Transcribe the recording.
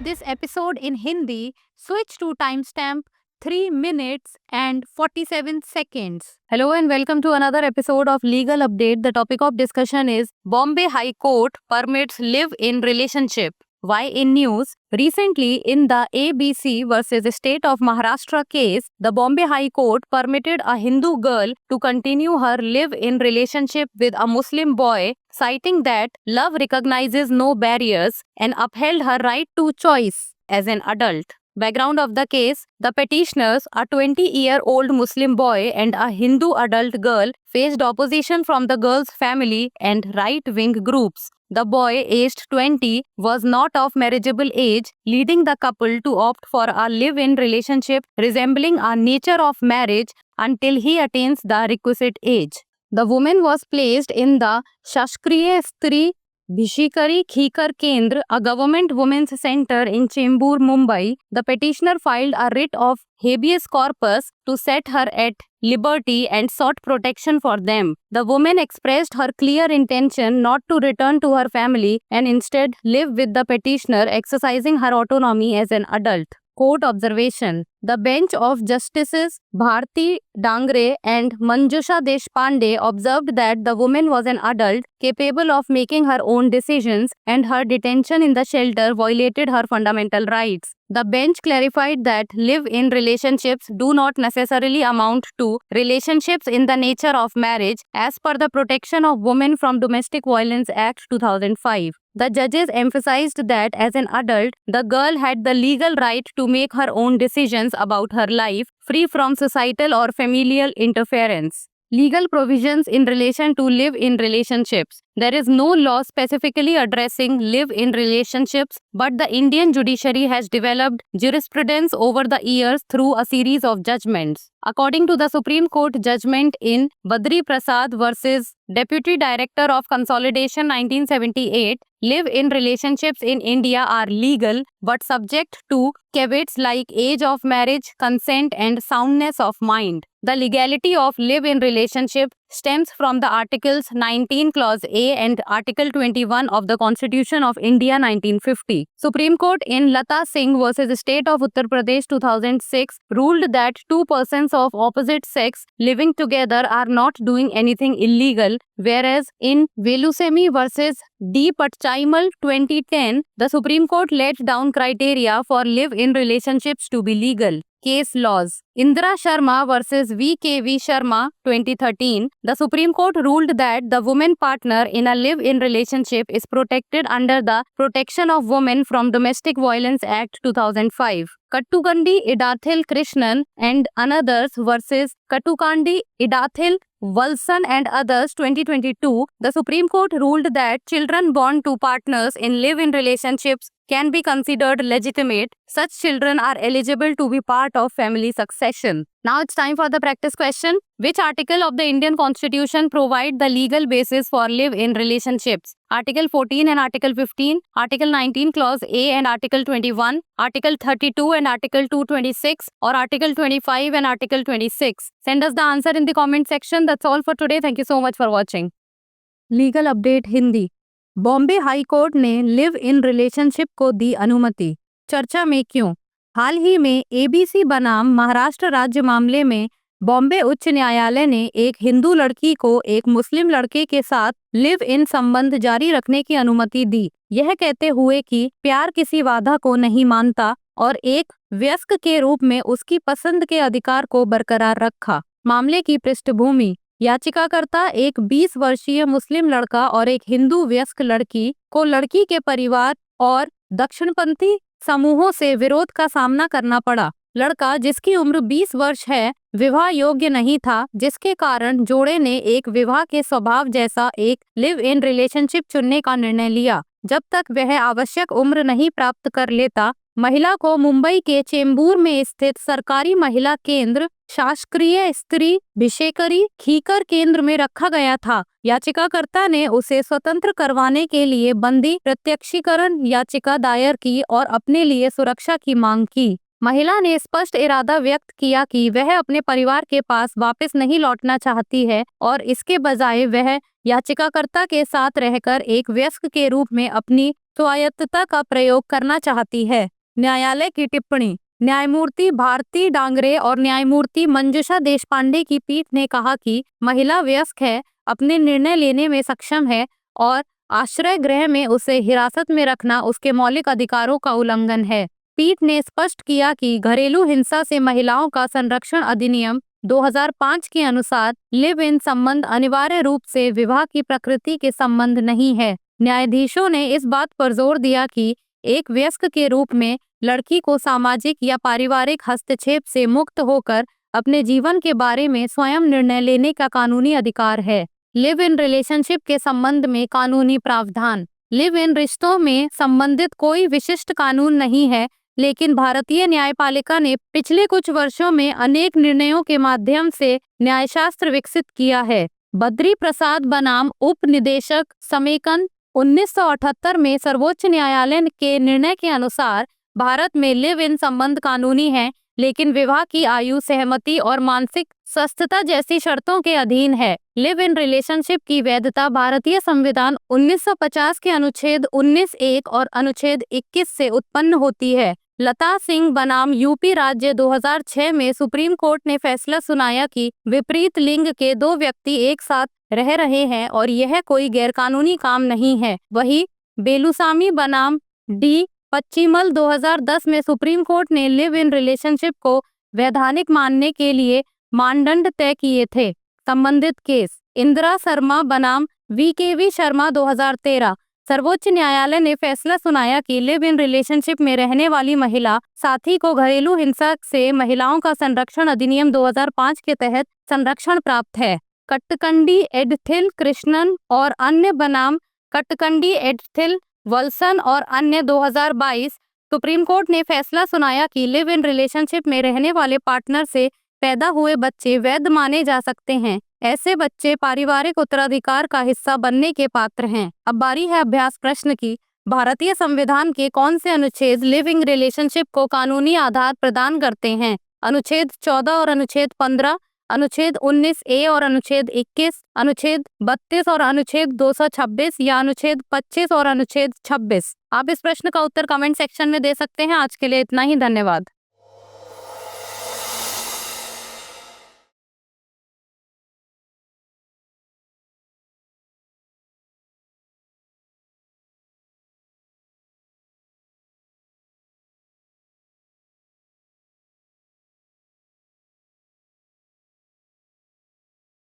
this episode in Hindi, switch to timestamp 3 minutes and 47 seconds. Hello and welcome to another episode of Legal Update. The topic of discussion is Bombay High Court permits live-in relationship. Why in news? Recently, in the ABC versus State of Maharashtra case, the Bombay High Court permitted a Hindu girl to continue her live-in relationship with a Muslim boy, citing that love recognizes no barriers and upheld her right to choice as an adult. Background of the case: the petitioners, a 20-year-old Muslim boy and a Hindu adult girl, faced opposition from the girl's family and right-wing groups. The boy, aged 20, was not of marriageable age, leading the couple to opt for a live-in relationship resembling a nature of marriage until he attains the requisite age. The woman was placed in the Shashtriya Stri Bhishikari Khikar Kendra, a government women's center in Chembur, Mumbai. The petitioner filed a writ of habeas corpus to set her at liberty and sought protection for them. The woman expressed her clear intention not to return to her family and instead live with the petitioner, exercising her autonomy as an adult. Court observation: the bench of Justices Bharti Dangre and Manjusha Deshpande observed that the woman was an adult capable of making her own decisions and her detention in the shelter violated her fundamental rights. The bench clarified that live-in relationships do not necessarily amount to relationships in the nature of marriage as per the Protection of Women from Domestic Violence Act 2005. The judges emphasized that as an adult, the girl had the legal right to make her own decisions about her life, free from societal or familial interference. Legal provisions in relation to live-in relationships. There is no law specifically addressing live-in relationships, but the Indian judiciary has developed jurisprudence over the years through a series of judgments. According to the Supreme Court judgment in Badri Prasad versus Deputy Director of Consolidation 1978, live-in relationships in India are legal but subject to caveats like age of marriage, consent, and soundness of mind. The legality of live-in relationship stems from the Articles 19 Clause A and Article 21 of the Constitution of India 1950. Supreme Court in Lata Singh versus State of Uttar Pradesh 2006 ruled that two persons of opposite sex living together are not doing anything illegal, whereas in Velusamy versus D. Patchaimal 2010, the Supreme Court laid down criteria for live-in relationships to be legal. Case laws. Indra Sharma versus V.K.V. Sharma 2013, the Supreme Court ruled that the woman partner in a live-in relationship is protected under the Protection of Women from Domestic Violence Act 2005. Kattukandi Idathil Krishnan and others versus Kattukandi Idathil Walson and others 2022, the Supreme Court ruled that children born to partners in live-in relationships can be considered legitimate. Such children are eligible to be part of family succession. Now it's time for the practice question. Which article of the Indian Constitution provide the legal basis for live-in relationships? Article 14 and Article 15, Article 19 Clause A and Article 21, Article 32 and Article 226, or Article 25 and Article 26. Send us the answer in the comment section. That's all for today. Thank you so much for watching. Legal Update Hindi. Bombay high court ने live in relationship को दी अनुमति। चर्चा में क्यों? हाल ही में ABC बनाम महाराष्ट्र राज्य मामले में बॉम्बे उच्च न्यायालय ने एक हिंदू लड़की को एक मुस्लिम लड़के के साथ लिव इन संबंध जारी रखने की अनुमति दी, यह कहते हुए कि प्यार किसी बाधा को नहीं मानता और एक वयस्क के रूप में उसकी पसंद के अधिकार को बरकरार रखा। मामले की पृष्ठभूमि: याचिकाकर्ता एक 20 वर्षीय मुस्लिम लड़का और एक हिंदू वयस्क लड़की को लड़की के परिवार और दक्षिणपंथी समूहों से विरोध का सामना करना पड़ा। लड़का, जिसकी उम्र 20 वर्ष है, विवाह योग्य नहीं था, जिसके कारण जोड़े ने एक विवाह के स्वभाव जैसा एक लिव इन रिलेशनशिप चुनने का निर्णय लिया। जब तक वह आवश्यक उम्र नहीं प्राप्त कर लेता, महिला को मुंबई के चेंबूर में स्थित सरकारी महिला केंद्र शासकीय स्त्री भिशेकरी खीकर केंद्र में रखा गया था। याचिकाकर्ता ने उसे स्वतंत्र करवाने के लिए बंदी प्रत्यक्षीकरण याचिका दायर की और अपने लिए सुरक्षा की मांग की। महिला ने स्पष्ट इरादा व्यक्त किया कि वह अपने परिवार के पास वापस नहीं लौटना चाहती है और इसके बजाय वह याचिकाकर्ता के साथ रहकर एक वयस्क के रूप में अपनी स्वायत्तता का प्रयोग करना चाहती है। न्यायालय की टिप्पणी। न्यायमूर्ति भारती डांगरे और न्यायमूर्ति मंजुषा देशपांडे की पीठ ने कहा कि महिला वयस्क है, अपने निर्णय लेने में सक्षम है और आश्रय गृह में उसे हिरासत में रखना उसके मौलिक अधिकारों का उल्लंघन है। पीठ ने स्पष्ट किया कि घरेलू हिंसा से महिलाओं का संरक्षण अधिनियम 2005 के अनुसार लिव इन संबंध अनिवार्य रूप से विवाह की प्रकृति के संबंध नहीं है। न्यायाधीशों ने इस बात पर जोर दिया कि एक वयस्क के रूप में लड़की को सामाजिक या पारिवारिक हस्तक्षेप से मुक्त होकर अपने जीवन के बारे में स्वयं निर्णय लेने का कानूनी अधिकार है। लिव इन रिलेशनशिप के संबंध में कानूनी प्रावधान। लिव इन रिश्तों में संबंधित कोई विशिष्ट कानून नहीं है, लेकिन भारतीय न्यायपालिका ने पिछले कुछ वर्षों में अनेक निर्णयों के माध्यम से न्यायशास्त्र विकसित किया है। बद्री प्रसाद बनाम उप निदेशक समेकन 1978 में सर्वोच्च न्यायालय के निर्णय के अनुसार भारत में लिव इन संबंध कानूनी है, लेकिन विवाह की आयु, सहमति और मानसिक स्वस्थता जैसी शर्तों के अधीन है। लिव इन रिलेशनशिप की वैधता भारतीय संविधान 1950 के अनुच्छेद 19(1) और अनुच्छेद 21 से उत्पन्न होती है। लता सिंह बनाम यूपी राज्य 2006 में सुप्रीम कोर्ट ने फैसला सुनाया कि विपरीत लिंग के दो व्यक्ति एक साथ रह रहे हैं और यह कोई गैरकानूनी काम नहीं है। वहीं बेलुसामी बनाम डी पच्चीमल 2010 में सुप्रीम कोर्ट ने लिव इन रिलेशनशिप को वैधानिक मानने के लिए मानदंड तय किए थे। संबंधित केस। इंदिरा शर्मा बनाम वीकेवी शर्मा 2013। सर्वोच्च न्यायालय ने फैसला सुनाया कि लिव इन रिलेशनशिप में रहने वाली महिला साथी को घरेलू हिंसा से महिलाओं का संरक्षण अधिनियम 2005 के तहत संरक्षण प्राप्त है। कट्टकंडी एडथिल कृष्णन और अन्य बनाम कट्टकंडी एडथिल वल्सन और अन्य 2022। सुप्रीम कोर्ट ने फैसला सुनाया कि लिव इन रिलेशनशिप में रहने वाले पार्टनर से पैदा हुए बच्चे वैध माने जा सकते हैं। ऐसे बच्चे पारिवारिक उत्तराधिकार का हिस्सा बनने के पात्र हैं। अब बारी है अभ्यास प्रश्न की। भारतीय संविधान के कौन से अनुच्छेद लिविंग रिलेशनशिप को कानूनी आधार प्रदान करते हैं? अनुच्छेद 14 और अनुच्छेद 15, अनुच्छेद 19(a) और अनुच्छेद 21, अनुच्छेद 32 और अनुच्छेद 226 या अनुच्छेद 25 और अनुच्छेद 26। आप इस प्रश्न का उत्तर कमेंट सेक्शन में दे सकते हैं। आज के लिए इतना ही, धन्यवाद।